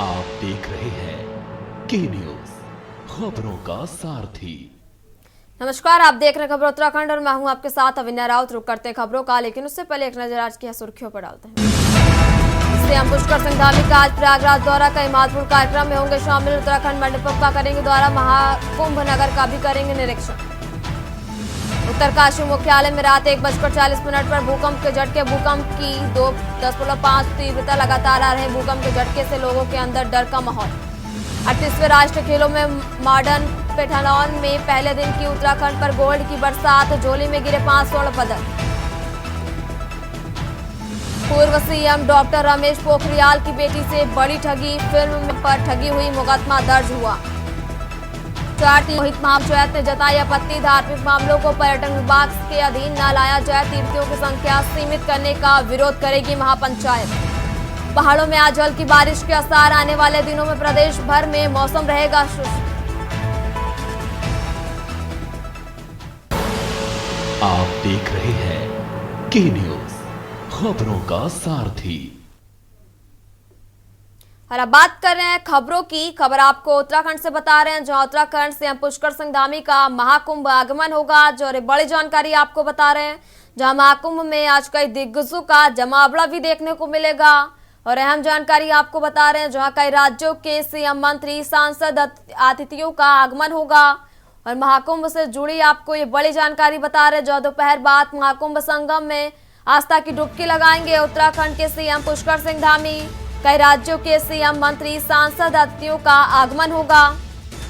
आप देख रहे हैं के न्यूज, खबरों का सारथी। नमस्कार, आप देख रहे हैं खबर उत्तराखंड और मैं हूं आपके साथ अविन्या राउत। रुक करते हैं खबरों का, लेकिन उससे पहले एक नजर आज की सुर्खियों पर डालते हैं। सीएम पुष्कर सिंह धामी का आज प्रयागराज दौरा, कई महत्वपूर्ण कार्यक्रम में होंगे शामिल। उत्तराखंड मंडपम का करेंगे दौरा, महाकुंभ नगर का भी करेंगे निरीक्षण। उत्तरकाशी मुख्यालय में रात 1:40 पर भूकंप के झटके, भूकंप की 2.5 तीव्रता, लगातार आ रहे भूकंप के झटके से लोगों के अंदर डर का माहौल। 38वें राष्ट्रीय खेलों में मॉडर्न पेठालॉन में पहले दिन की उत्तराखंड पर गोल्ड की बरसात, झोली में गिरे 5 स्वर्ण पदक। पूर्व सीएम डॉक्टर रमेश पोखरियाल की बेटी से बड़ी ठगी, फिल्म पर ठगी हुई मुकदमा दर्ज हुआ। मोहित महापंचायत ने जताई आपत्ति, धार्मिक मामलों को पर्यटन विभाग के अधीन न लाया जाए, तीर्थों की संख्या सीमित करने का विरोध करेगी महापंचायत। पहाड़ों में आज हल्की बारिश के आसार, आने वाले दिनों में प्रदेश भर में मौसम रहेगा शुष्क। आप देख रहे हैं के न्यूज, खबरों का सारथी। और अब बात कर रहे हैं खबरों की। खबर आपको उत्तराखंड से बता रहे हैं, जहां उत्तराखंड सीएम पुष्कर सिंह धामी का महाकुंभ आगमन होगा। जो बड़ी जानकारी आपको बता रहे हैं, जहां महाकुंभ में आज कई दिग्गजों का जमावड़ा भी देखने को मिलेगा। और अहम जानकारी आपको बता रहे हैं, जहां कई राज्यों के सीएम, मंत्री, सांसद, अतिथियों का आगमन होगा। और महाकुंभ से जुड़ी आपको ये बड़ी जानकारी बता रहे हैं, जो दोपहर बाद महाकुंभ संगम में आस्था की डुबकी लगाएंगे उत्तराखंड के सीएम पुष्कर सिंह धामी। कई राज्यों के सीएम, मंत्री, सांसद, अतिथियों का आगमन होगा।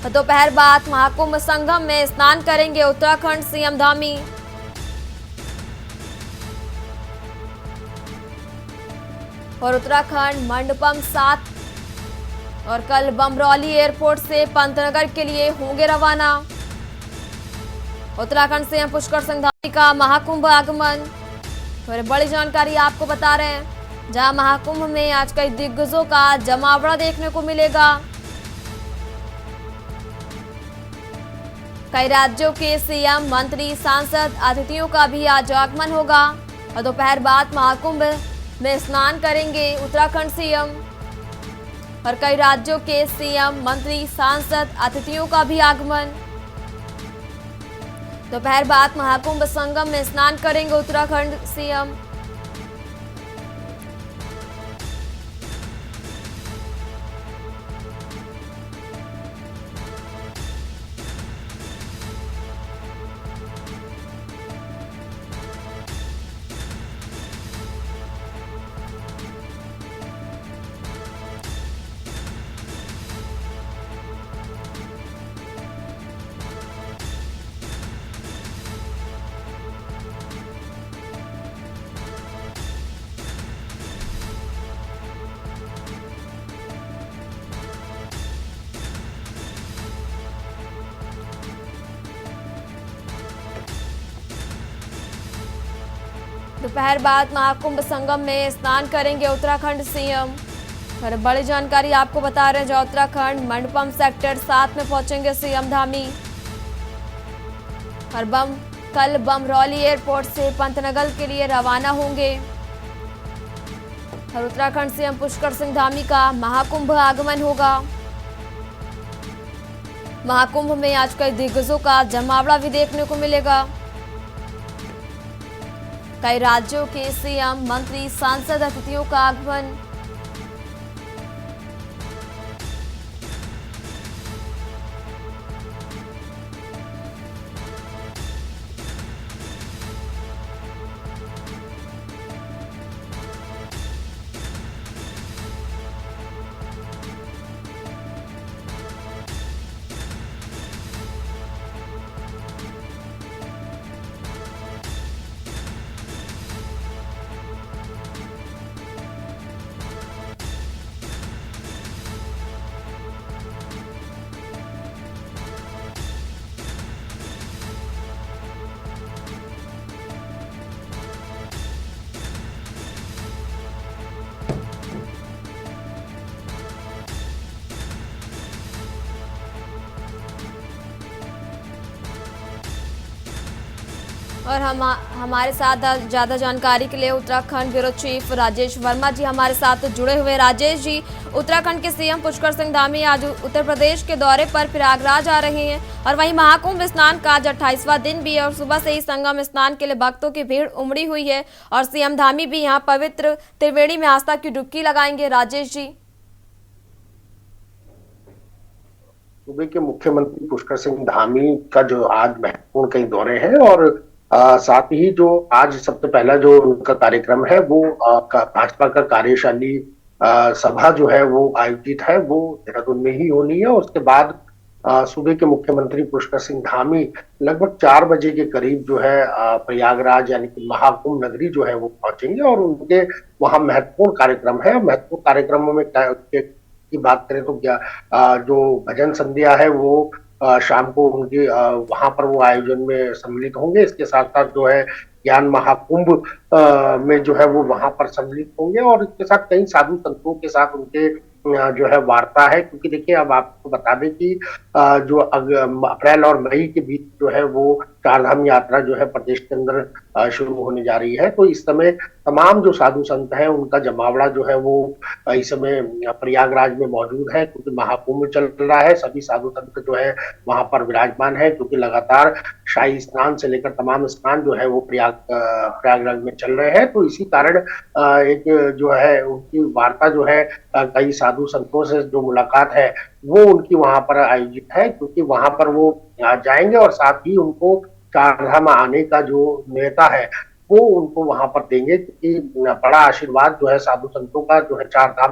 दोपहर बाद महाकुंभ संगम में स्नान करेंगे उत्तराखंड सीएम धामी। और उत्तराखंड मंडपम 7 और कल बमरौली एयरपोर्ट से पंतनगर के लिए होंगे रवाना। उत्तराखंड सीएम पुष्कर सिंह धामी का महाकुंभ आगमन, और बड़ी जानकारी आपको बता रहे हैं, जहां महाकुंभ में आज कई दिग्गजों का जमावड़ा देखने को मिलेगा। कई राज्यों के सीएम, मंत्री, सांसद, अतिथियों का भी आज आगमन होगा। और दोपहर बाद महाकुंभ में स्नान करेंगे उत्तराखंड सीएम। और कई राज्यों के सीएम, मंत्री, सांसद, अतिथियों का भी आगमन। दोपहर बाद महाकुंभ संगम में स्नान करेंगे उत्तराखंड सीएम। दोपहर बाद महाकुंभ संगम में स्नान करेंगे उत्तराखंड सीएम। और बड़ी जानकारी आपको बता रहे हैं, जो उत्तराखंड मंडपम सेक्टर 7 में पहुंचेंगे सीएम धामी। और कल बमरौली एयरपोर्ट से पंतनगर के लिए रवाना होंगे। और उत्तराखंड सीएम पुष्कर सिंह धामी का महाकुंभ आगमन होगा। महाकुंभ में आज कई दिग्गजों का जमावड़ा भी देखने को मिलेगा। कई राज्यों के सीएम, मंत्री, सांसद, अतिथियों का आगमन। और हमारे साथ ज़्यादा जानकारी के लिए उत्तराखंड ब्यूरो चीफ राजेश वर्मा जी हमारे साथ जुड़े हुए। राजेश जी, उत्तराखंड के सीएम पुष्कर सिंह धामी आज उत्तर प्रदेश के दौरे पर प्रयागराज आ रहे हैं और वहीं महाकुंभ स्नान का आज 28वां दिन भी है और सुबह से ही संगम स्नान के लिए भक्तों की भीड़ उमड़ी हुई है और सीएम धामी भी यहाँ पवित्र त्रिवेणी में आस्था की डुबकी लगाएंगे। राजेश जी, सूबे के मुख्यमंत्री पुष्कर सिंह धामी का जो आज महत्वपूर्ण कई दौरे हैं और साथ ही जो आज सबसे पहला जो उनका कार्यक्रम है वो भाजपा का कार्यशाली सभा जो है वो आयोजित है, वो देहरादून में ही होनी है। उसके बाद सूबे के मुख्यमंत्री पुष्कर सिंह धामी लगभग 4 बजे के करीब जो है प्रयागराज यानी कि महाकुंभ नगरी जो है वो पहुंचेंगे और उनके वहां महत्वपूर्ण कार्यक्रम है। महत्वपूर्ण कार्यक्रमों में की बात करें तो क्या जो भजन संध्या है वो शाम को उनकी वहां पर वो आयोजन में सम्मिलित होंगे। इसके साथ साथ जो है ज्ञान महाकुंभ में जो है वो वहां पर सम्मिलित होंगे और इसके साथ कई साधु संतों के साथ उनके जो है वार्ता है। क्योंकि देखिए, अब आपको बता दें कि जो अप्रैल और मई के बीच जो है वो चारधाम यात्रा जो है प्रदेश के अंदर शुरू होने जा रही है। तो इस समय तमाम जो साधु संत हैं उनका जमावड़ा जो है वो इस समय प्रयागराज में मौजूद है, क्योंकि महाकुंभ चल रहा है। सभी साधु संत जो है वहां पर विराजमान है, क्योंकि लगातार शाही स्नान से लेकर तमाम स्नान जो है वो प्रयागराज में चल रहे हैं। तो इसी कारण एक जो है उनकी वार्ता जो है कई साधु संतों से जो मुलाकात है वो उनकी वहां पर आयोजित है, क्योंकि वहां पर वो जाएंगे और साथ ही उनको चारधाम आने का जो न्योता है वो उनको वहां पर देंगे, क्योंकि बड़ा आशीर्वाद जो है साधु संतों का जो है चारधाम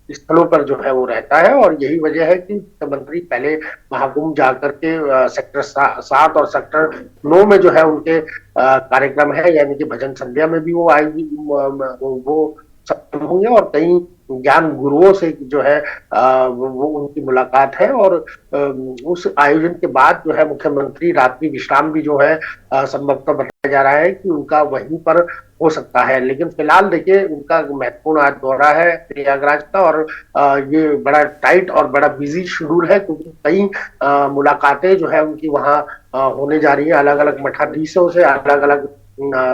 स्थलों पर जो है वो रहता है। और यही वजह है कि मुख्यमंत्री पहले महाकुंभ जाकर के सेक्टर 7 और सेक्टर 9 में जो है उनके कार्यक्रम है, यानी कि भजन संध्या में भी वो आएगी, वो सफल होंगे और कई ज्ञान गुरुओं से जो है वो उनकी मुलाकात है। और उस आयोजन के बाद जो है मुख्यमंत्री रात्रि विश्राम भी जो है संभवतः बताया जा रहा है कि उनका वहीं पर हो सकता है। लेकिन फिलहाल देखिए, उनका महत्वपूर्ण आज दौरा है प्रयागराज का और ये बड़ा टाइट और बड़ा बिजी शेड्यूल है, क्योंकि कई मुलाकातें जो है उनकी वहां होने जा रही है। अलग अलग मठाधीशों से, अलग अलग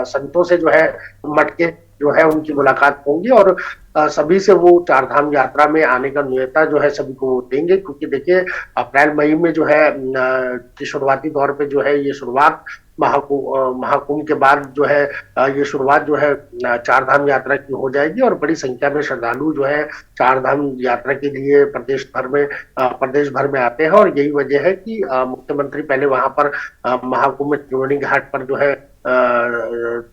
संतों से जो है मठ के जो है उनकी मुलाकात होंगी और सभी से वो चारधाम यात्रा में आने का न्योता जो है सभी को देंगे। क्योंकि देखिए, अप्रैल मई में जो है शुरुआती दौर पे जो है ये शुरुआत महाकुंभ के बाद जो है ये शुरुआत जो है चारधाम यात्रा की हो जाएगी और बड़ी संख्या में श्रद्धालु जो है चारधाम यात्रा के लिए प्रदेश भर में आते हैं। और यही वजह है कि मुख्यमंत्री पहले वहां पर महाकुंभ में त्रिवेणी घाट पर जो है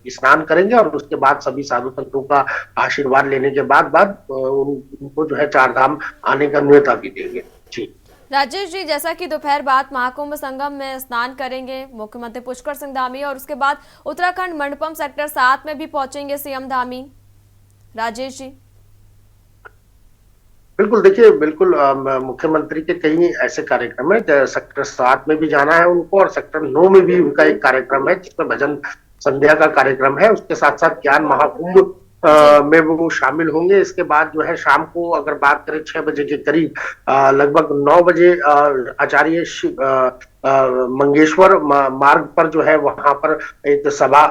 स्नान करेंगे और उसके बाद सभी साधु संतों का आशीर्वाद लेने के बाद उनको जो है चारधाम आने का न्योता भी देंगे। जी राजेश जी, जैसा कि दोपहर बाद महाकुंभ संगम में स्नान करेंगे मुख्यमंत्री पुष्कर सिंह धामी और उसके बाद उत्तराखंड मंडपम सेक्टर 7 में भी पहुंचेंगे सीएम धामी। राजेश जी, बिल्कुल, देखिए बिल्कुल मुख्यमंत्री के कई ऐसे कार्यक्रम है, सेक्टर 7 में भी जाना है उनको और सेक्टर 9 में भी उनका एक कार्यक्रम है जिसमें भजन संध्या का कार्यक्रम है। उसके साथ साथ ज्ञान महाकुंभ में वो शामिल होंगे। इसके बाद जो है शाम को अगर बात करें 6 बजे के करीब लगभग 9 बजे आचार्य मंगेश्वर मार्ग पर जो है वहां पर एक सभा,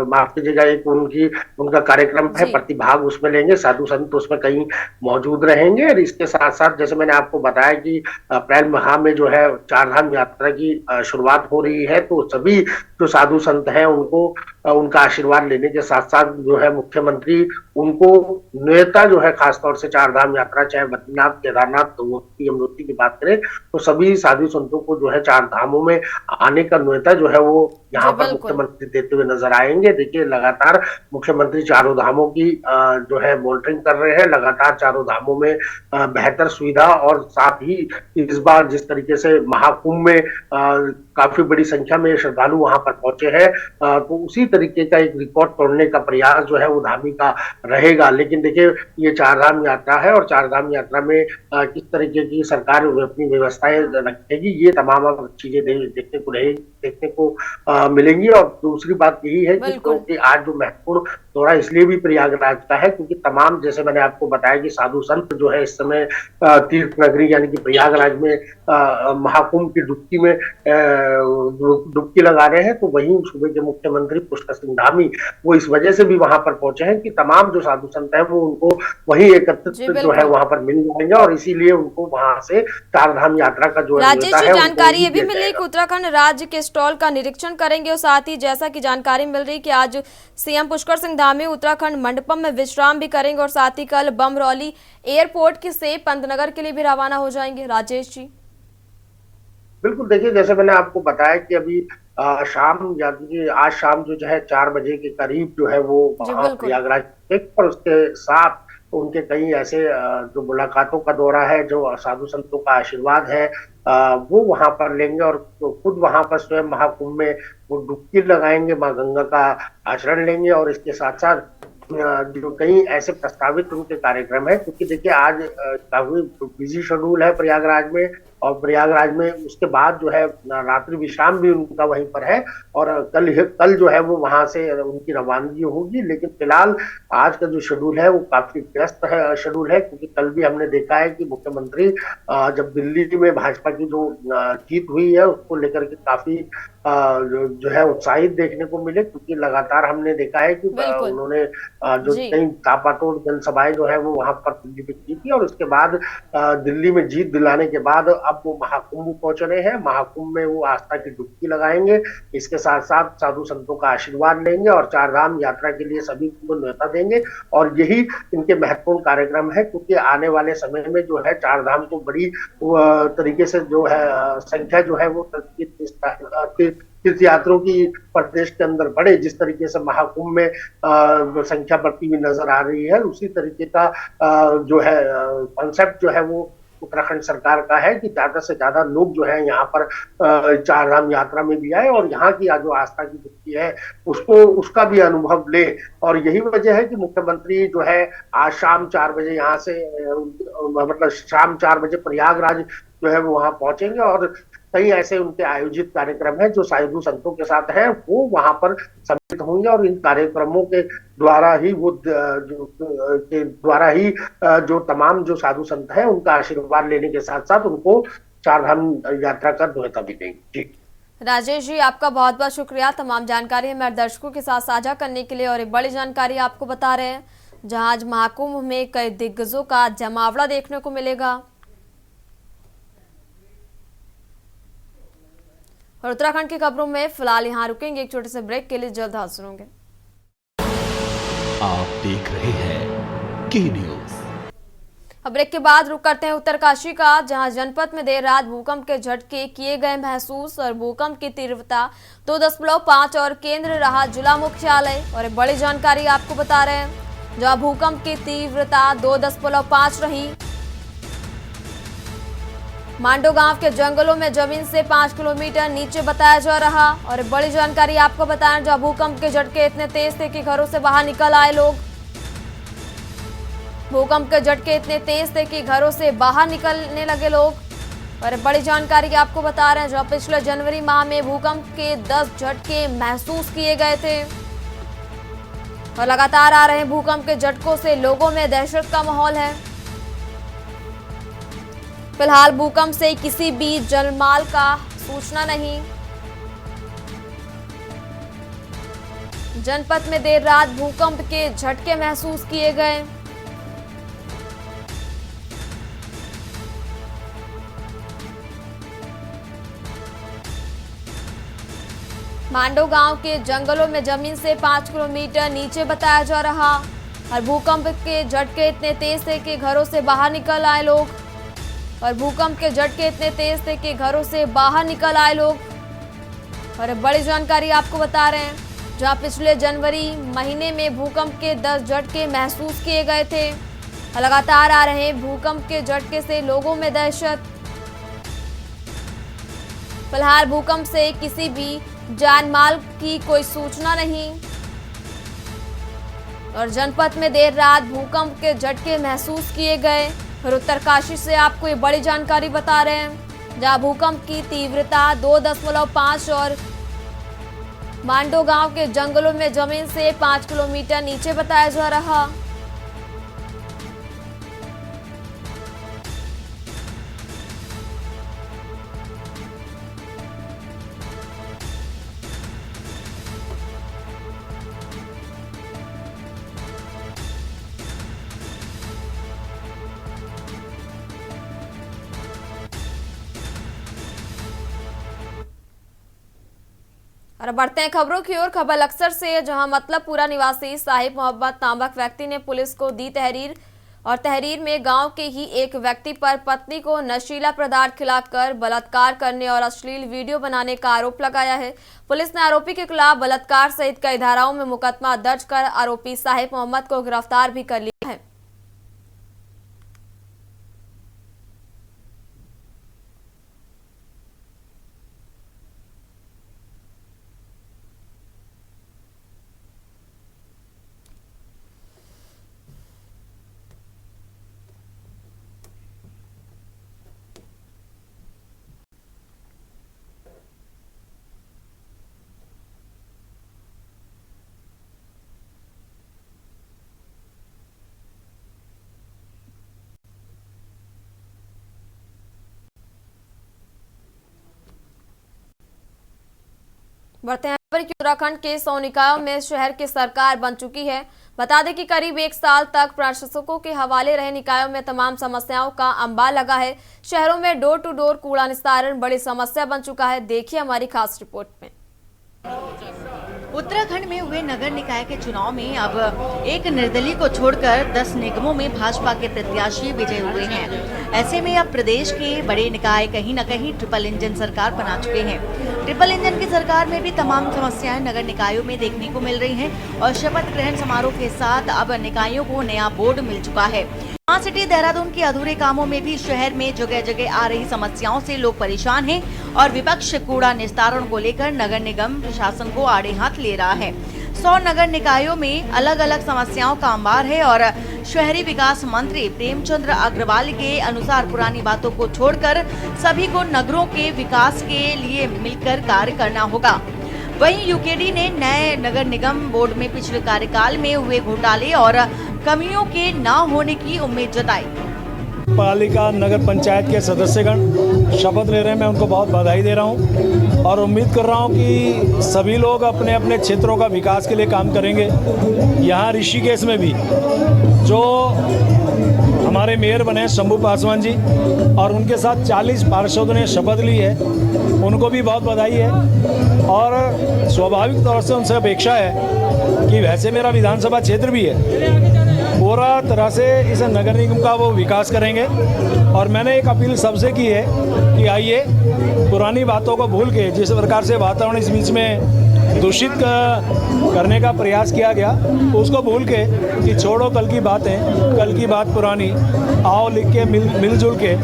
माफ कीजिएगा, एक उनका कार्यक्रम है, प्रतिभाग उसमें लेंगे। साधु संत उसमें कहीं मौजूद रहेंगे। और इसके साथ साथ जैसे मैंने आपको बताया कि अप्रैल माह में जो है चारधाम यात्रा की शुरुआत हो रही है, तो सभी जो साधु संत हैं उनको उनका आशीर्वाद लेने के साथ साथ जो है मुख्यमंत्री उनको न्योता जो है खासतौर से चारधाम यात्रा, चाहे बद्रीनाथ, केदारनाथ, यमुनोत्री की बात करें तो सभी साधु संतों को जो है चार धामों में आने का न्योता जो है वो यहाँ पर मुख्यमंत्री देते हुए नजर आएंगे। देखिए, लगातार मुख्यमंत्री चारों धामों की जो है मॉनिटरिंग कर रहे हैं, लगातार चारों धामों में बेहतर सुविधा और साथ ही इस बार जिस तरीके से महाकुंभ में काफी बड़ी संख्या में श्रद्धालु वहां पर पहुंचे हैं, तो उसी तरीके का एक रिकॉर्ड तोड़ने का प्रयास जो है वो धामी का रहेगा। लेकिन देखिए, ये चारधाम यात्रा है और चारधाम यात्रा में किस तरीके की सरकार अपनी व्यवस्थाएं रखेगी, ये तमाम चीजें देखने को मिलेंगी। और दूसरी बात यही है कि आज जो महत्वपूर्ण दौरा इसलिए भी प्रयागराज का है क्योंकि तमाम, जैसे मैंने आपको बताया कि साधु संत जो है इस समय तीर्थ नगरी यानी कि प्रयागराज में महाकुंभ की डुबकी में डुबकी लगा रहे हैं। तो वहीं सूबे के मुख्यमंत्री पुष्कर सिंह धामी वो इस वजह से भी वहां पर पहुंचे हैं कि तमाम जो साधु संत है वो उनको वहीं एकत्रित जो है वहां पर मिल जाएंगे और इसीलिए उनको वहां से चारधाम यात्रा का जो राजेश जी, जानकारी ये भी मिल रही कि उत्तराखंड राज्य के स्टॉल का निरीक्षण करेंगे और साथ ही जैसा कि जानकारी मिल रही कि आज सीएम पुष्कर सिंह धामी उत्तराखंड मंडपम में विश्राम भी करेंगे और साथ ही कल बमरौली एयरपोर्ट के से पंतनगर के लिए भी रवाना हो जाएंगे। राजेश जी, बिल्कुल, देखिए जैसे मैंने आपको बताया कि अभी शाम यानी कि आज शाम जो है 4 बजे के करीब जो है वो प्रयागराज पर उसके साथ उनके कई ऐसे जो मुलाकातों का दौरा है, जो साधु संतों का आशीर्वाद है वो वहां पर लेंगे और खुद वहां पर स्वयं महाकुंभ में वो डुबकी लगाएंगे, माँ गंगा का आचरण लेंगे और इसके साथ साथ जो कई ऐसे प्रस्तावित उनके कार्यक्रम है क्योंकि देखिए आज काफी बिजी शेड्यूल है प्रयागराज में और प्रयागराज में उसके बाद जो है रात्रि विश्राम भी उनका वहीं पर है और कल जो है वो वहां से उनकी रवानगी होगी। लेकिन फिलहाल आज का जो शेड्यूल है वो काफी व्यस्त है शेड्यूल है क्योंकि कल भी हमने देखा है कि मुख्यमंत्री जब दिल्ली में भाजपा की जो जीत हुई है उसको लेकर के काफी जो है उत्साहित देखने को मिले क्योंकि लगातार हमने देखा है कि उन्होंने जो कई तापातोड़ जनसभाएं जो है वो वहां पर दिल्ली में की थी और उसके बाद दिल्ली में जीत दिलाने के बाद अब वो महाकुंभ पहुंच रहे हैं। महाकुंभ में वो आस्था की डुबकी लगाएंगे, इसके साथ साथ साधु संतों का आशीर्वाद लेंगे और चारधाम यात्रा के लिए सभी को न्योता देंगे और यही इनके महत्वपूर्ण कार्यक्रम है क्योंकि आने वाले समय में जो है चारधाम को बड़ी तरीके से जो है संख्या जो है वो तीर्थ यात्रियों की प्रदेश के अंदर बढ़े। जिस तरीके से महाकुंभ में संख्या बढ़ती हुई नजर आ रही है उसी तरीके का जो है कॉन्सेप्ट जो है वो उत्तराखंड सरकार का है कि ज्यादा से ज्यादा लोग जो है यहाँ पर चारधाम यात्रा में भी आए और यहाँ की जो आस्था की डुबकी है उसका भी अनुभव ले। और यही वजह है कि मुख्यमंत्री जो है आज शाम 4 बजे यहाँ से मतलब शाम 4 बजे प्रयागराज जो है वो वहां पहुंचेंगे और कई ऐसे उनके आयोजित कार्यक्रम है जो साधु संतों के साथ हैं वो वहां पर सम्मिलित होंगे और इन कार्यक्रमों के द्वारा ही जो तमाम जो साधु संत हैं उनका आशीर्वाद लेने के साथ साथ उनको चारधाम यात्रा का न्योता भी देंगे। जी राजेश जी, आपका बहुत बहुत शुक्रिया तमाम जानकारी हमारे दर्शकों के साथ साझा करने के लिए और एक बड़ी जानकारी आपको बता रहे हैं जहां आज महाकुंभ में कई दिग्गजों का जमावड़ा देखने को मिलेगा और उत्तराखंड की खबरों में फिलहाल यहां रुकेंगे एक छोटे से ब्रेक के लिए, जल्द हाजिर होंगे। आप देख रहे हैं के न्यूज। अब ब्रेक के बाद रुक करते हैं उत्तरकाशी का जहां जनपद में देर रात भूकंप के झटके किए गए महसूस और भूकंप की तीव्रता 2.5 और केंद्र रहा जिला मुख्यालय और बड़ी जानकारी आपको बता रहे हैं जहां भूकंप की तीव्रता 2.5 रही। मांडो गांव के जंगलों में जमीन से 5 किलोमीटर नीचे बताया जा रहा और बड़ी जानकारी आपको बताएं जहां भूकंप के झटके इतने तेज थे कि घरों से बाहर निकल आए लोग। भूकंप के झटके इतने तेज थे कि घरों से बाहर निकलने लगे लोग और बड़ी जानकारी आपको बता रहे हैं जहां पिछले जनवरी माह में भूकंप के 10 झटके महसूस किए गए थे और लगातार आ रहे भूकंप के झटकों से लोगों में दहशत का माहौल है। फिलहाल भूकंप से किसी भी जानमाल का सूचना नहीं। जनपद में देर रात भूकंप के झटके महसूस किए गए। मांडो गांव के जंगलों में जमीन से 5 किलोमीटर नीचे बताया जा रहा और भूकंप के झटके इतने तेज थे कि घरों से बाहर निकल आए लोग और भूकंप के झटके इतने तेज थे कि घरों से बाहर निकल आए लोग और बड़ी जानकारी आपको बता रहे हैं जहां पिछले जनवरी महीने में भूकंप के 10 झटके महसूस किए गए थे। लगातार आ रहे भूकंप के झटके से लोगों में दहशत। फिलहाल भूकंप से किसी भी जानमाल की कोई सूचना नहीं और जनपद में देर रात भूकंप के झटके महसूस किए गए। फिर उत्तरकाशी से आपको ये बड़ी जानकारी बता रहे हैं जहां भूकंप की तीव्रता 2.5 और मांडो गांव के जंगलों में जमीन से 5 किलोमीटर नीचे बताया जा रहा। और बढ़ते हैं खबरों की ओर। खबर अक्सर से, जहां मतलबपुरा निवासी साहिब मोहम्मद नामक व्यक्ति ने पुलिस को दी तहरीर और तहरीर में गांव के ही एक व्यक्ति पर पत्नी को नशीला पदार्थ खिलाकर बलात्कार करने और अश्लील वीडियो बनाने का आरोप लगाया है। पुलिस ने आरोपी के खिलाफ बलात्कार सहित कई धाराओं में मुकदमा दर्ज कर आरोपी साहिब मोहम्मद को गिरफ्तार भी कर लिया है। बढ़ते हैं खबर की। उत्तराखंड के 100 निकायों में शहर की सरकार बन चुकी है। बता दें कि करीब 1 साल तक प्रशासकों के हवाले रहे निकायों में तमाम समस्याओं का अंबार लगा है। शहरों में डोर टू डोर कूड़ा निस्तारण बड़ी समस्या बन चुका है। देखिए हमारी खास रिपोर्ट में। उत्तराखंड में हुए नगर निकाय के चुनाव में अब एक निर्दलीय को छोड़कर 10 निगमों में भाजपा के प्रत्याशी विजय हुए हैं। ऐसे में अब प्रदेश के बड़े निकाय कहीं न कहीं ट्रिपल इंजन सरकार बना चुके हैं। ट्रिपल इंजन की सरकार में भी तमाम समस्याएं नगर निकायों में देखने को मिल रही हैं और शपथ ग्रहण समारोह के साथ अब निकायों को नया बोर्ड मिल चुका है। स्मार्ट सिटी देहरादून के अधूरे कामों में भी शहर में जगह जगह आ रही समस्याओं से लोग परेशान हैं और विपक्ष कूड़ा निस्तारण को लेकर नगर निगम प्रशासन को आड़े हाथ ले रहा है। 100 नगर निकायों में अलग अलग समस्याओं का अंबार है और शहरी विकास मंत्री प्रेमचंद्र अग्रवाल के अनुसार पुरानी बातों को छोड़कर सभी को नगरों के विकास के लिए मिलकर कार्य करना होगा। वहीं यूकेडी ने नए नगर निगम बोर्ड में पिछले कार्यकाल में हुए घोटाले और कमियों के न होने की उम्मीद जताई। पालिका नगर पंचायत के सदस्यगण शपथ ले रहे हैं, मैं उनको बहुत बधाई दे रहा हूं और उम्मीद कर रहा हूं कि सभी लोग अपने अपने क्षेत्रों का विकास के लिए काम करेंगे। यहाँ ऋषिकेश में भी जो हमारे मेयर बने शंभू पासवान जी और उनके साथ 40 पार्षदों ने शपथ ली है, उनको भी बहुत बधाई है और स्वाभाविक तौर से उनसे अपेक्षा है कि वैसे मेरा विधानसभा क्षेत्र भी है, पूरा तरह से इस नगर निगम का वो विकास करेंगे। और मैंने एक अपील सबसे की है कि आइए पुरानी बातों को भूल के, जिस प्रकार से वातावरण इस बीच में दूषित करने का प्रयास किया गया, उसको भूल के कि छोड़ो कल की बातें, कल की बात पुरानी, आओ लिख के मिलजुल के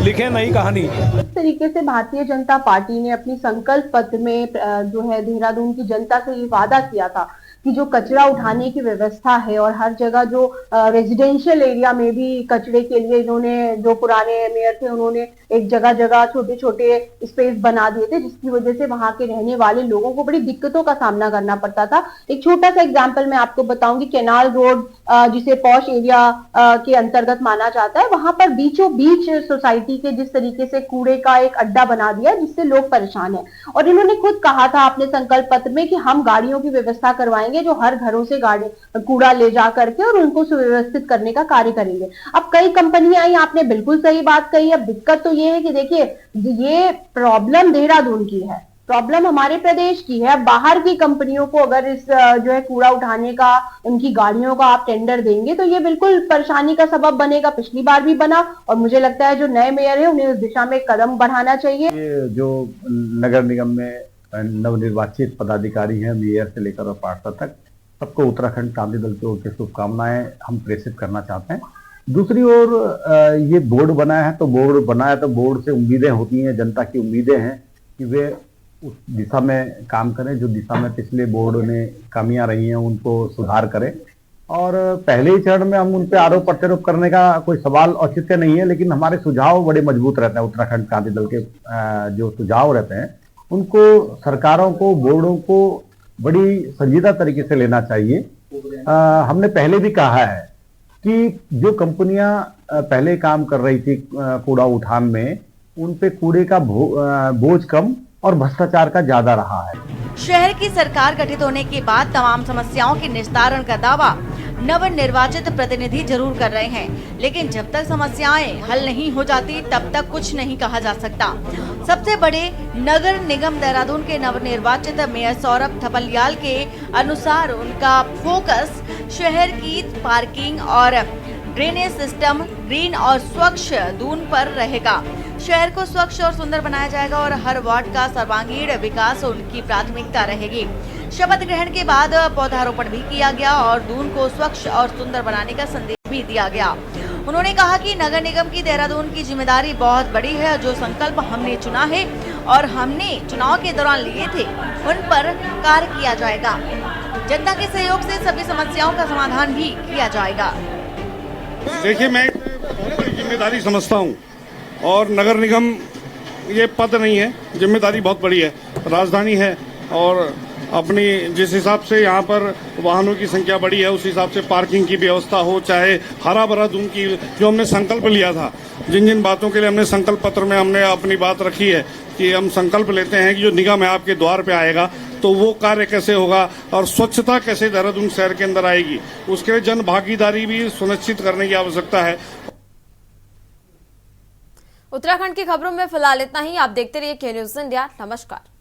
लिखे नई कहानी। इस तरीके से भारतीय जनता पार्टी ने अपनी संकल्प पत्र में जो है देहरादून की जनता से ये वादा किया था कि जो कचरा उठाने की व्यवस्था है और हर जगह जो रेजिडेंशियल एरिया में भी कचरे के लिए इन्होंने, जो पुराने मेयर थे उन्होंने एक जगह जगह छोटे छोटे स्पेस बना दिए थे, जिसकी वजह से वहां के रहने वाले लोगों को बड़ी दिक्कतों का सामना करना पड़ता था। एक छोटा सा एग्जाम्पल मैं आपको बताऊंगी। कैनाल रोड जिसे पॉश एरिया के अंतर्गत माना जाता है, वहां पर बीचों बीच सोसाइटी के जिस तरीके से कूड़े का एक अड्डा बना दिया जिससे लोग परेशान है। और इन्होंने खुद कहा था अपने संकल्प पत्र में कि हम गाड़ियों की व्यवस्था करवाएंगे जो हर घरों से कूड़ा ले जा करके और उनको सुव्यवस्थित करने का कार्य करेंगे। अब कई कंपनियां आई, आपने बिल्कुल सही बात कही। अब दिक्कत तो ये है कि देखिए, ये प्रॉब्लम देहरादून की है, प्रॉब्लम हमारे प्रदेश की है। अब बाहर की कंपनियों को अगर इस जो है कूड़ा उठाने का, उनकी गाड़ियों का आप टेंडर देंगे तो ये बिल्कुल परेशानी का सबब बनेगा। पिछली बार भी बना और मुझे लगता है जो नए मेयर है उन्हें उस दिशा में कदम बढ़ाना चाहिए। जो नगर निगम में नवनिर्वाचित पदाधिकारी हैं, मेयर से लेकर और पार्षद तक, सबको उत्तराखंड क्रांति दल की ओर से शुभकामनाएं हम प्रेषित करना चाहते हैं। दूसरी ओर ये बोर्ड बनाया है, तो बोर्ड से उम्मीदें होती हैं, जनता की उम्मीदें हैं कि वे उस दिशा में काम करें जो दिशा में पिछले बोर्ड ने कमियां रही हैं उनको सुधार करें। और पहले ही चरण में हम उन पर आरोप प्रत्यारोप करने का कोई सवाल औचित्य नहीं है, लेकिन हमारे सुझाव बड़े मजबूत रहते हैं। उत्तराखंड क्रांति दल के जो सुझाव रहते हैं उनको सरकारों को, बोर्डों को बड़ी संजीदा तरीके से लेना चाहिए। हमने पहले भी कहा है कि जो कंपनियां पहले काम कर रही थी कूड़ा उठान में, उन पे कूड़े का बोझ कम और भ्रष्टाचार का ज्यादा रहा है। शहर की सरकार गठित होने के बाद तमाम समस्याओं के निस्तारण का दावा नवनिर्वाचित प्रतिनिधि जरूर कर रहे हैं, लेकिन जब तक समस्याएं हल नहीं हो जाती तब तक कुछ नहीं कहा जा सकता। सबसे बड़े नगर निगम देहरादून के नवनिर्वाचित मेयर सौरभ थपलियाल के अनुसार उनका फोकस शहर की पार्किंग और ड्रेनेज सिस्टम, ग्रीन और स्वच्छ दून पर रहेगा। शहर को स्वच्छ और सुंदर बनाया जाएगा और हर वार्ड का सर्वांगीण विकास उनकी प्राथमिकता रहेगी। शपथ ग्रहण के बाद पौधारोपण भी किया गया और दून को स्वच्छ और सुंदर बनाने का संदेश भी दिया गया। उन्होंने कहा कि नगर निगम की देहरादून की जिम्मेदारी बहुत बड़ी है। जो संकल्प हमने चुना है और हमने चुनाव के दौरान लिए थे, उन पर कार्य किया जाएगा। जनता के सहयोग से सभी समस्याओं का समाधान भी किया जाएगा। देखिए, मैं बहुत बड़ी जिम्मेदारी समझता हूँ और नगर निगम ये पद नहीं है, जिम्मेदारी बहुत बड़ी है। राजधानी है और अपनी जिस हिसाब से यहाँ पर वाहनों की संख्या बढ़ी है, उस हिसाब से पार्किंग की व्यवस्था हो, चाहे हरा भरा दून की, जो हमने संकल्प लिया था, जिन जिन बातों के लिए हमने संकल्प पत्र में हमने अपनी बात रखी है कि हम संकल्प लेते हैं कि जो निगम है आपके द्वार पे आएगा तो वो कार्य कैसे होगा और स्वच्छता कैसे देहरादून शहर के अंदर आएगी, उसके लिए जन भागीदारी भी सुनिश्चित करने की आवश्यकता है। उत्तराखंड की खबरों में फिलहाल इतना ही। आप देखते रहिए के न्यूज़ इंडिया। नमस्कार।